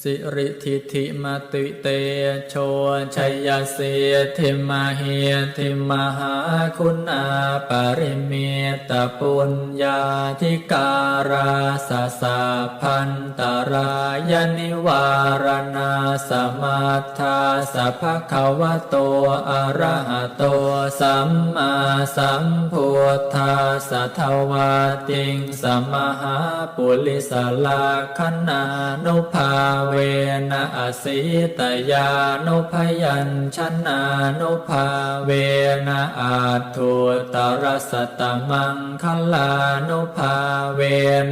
สิริทิธิมติเตโชชัยเสธิมาเฮธิมหาคุณาปริเมตปุญญาธิการาสสะพันตรายนิวารณาสมัทธาสัพพะวะโตอะระหะโตสัมมาสัมพุทธัสสะทวาติงสมหาปุริสลักขณานุภาเวนะอสิตยานุพยัญชนะนุภาเวนะอาทุตรสตมังคลานุภาเว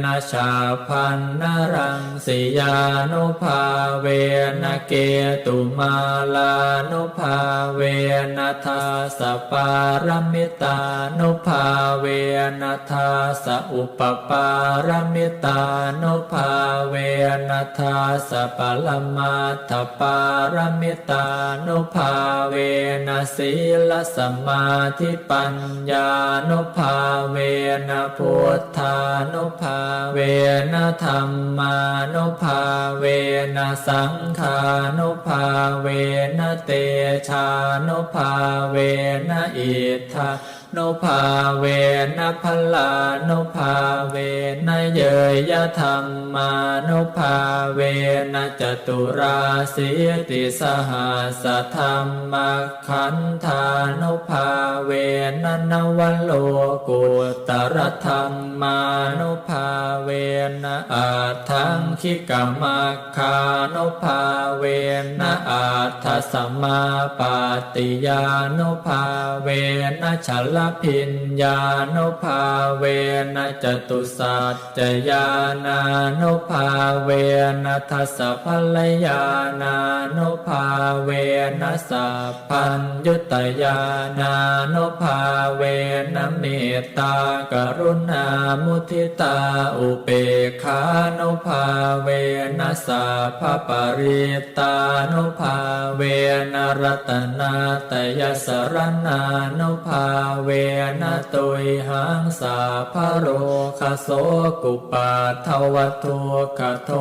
นะชาพันนรังสิยานุภาเวนะเกตุมาลานุภาเวนะทาสปารมิตานุภาเวนะทาสอุปปารมิตานุภาเวนะทาสปลมาทปารมิตานุภาเวนะศีลสมาธิปัญญานุภาเวนะพุทธานุภาเวนะธัมมานุภาเวนะสังฆานุภาเวนะเตชานุภาเวนะอิทธานุภาเวนะพลานุภาเวนะเยยธรรมานุภาเวนะจตุราสีติสหัสธรรมขันธานุภาเวนะนวโลกุตรธรรมานุภาเวนะอาทังคิกมัคคานุภาเวนะอาทัสสมาปาติยานุภาเวนะฉลพิญญานุภาเวนะจตุสัจจญาณานุภาเวนะทัสสะพลญาณานุภาเวนะสัพพัญญุตญาณานุภาเวนะเมตตากรุณามุทิตาอุเบกขานุภาเวนะสัพพปริตานุภาเวนะรัตนาตยสรณานุภาเวนะตุยหังสาภโรคโสกุปาทวทุกขโท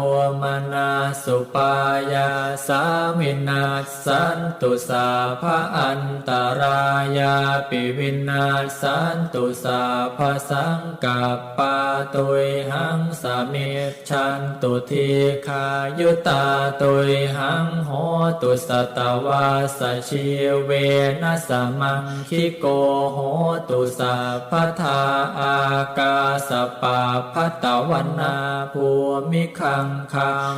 มนาสุปายาสามินาสันตุสาภอันตรายาปิวินาสันตุสาภสังกัปปาตุยหังสามิชันตุทีขายุตาตุยหังโหตุสตวาสชีเวนะสมังคิโกโหตุสาพทาอากาสปาพัตตวนาภูมิคังคัง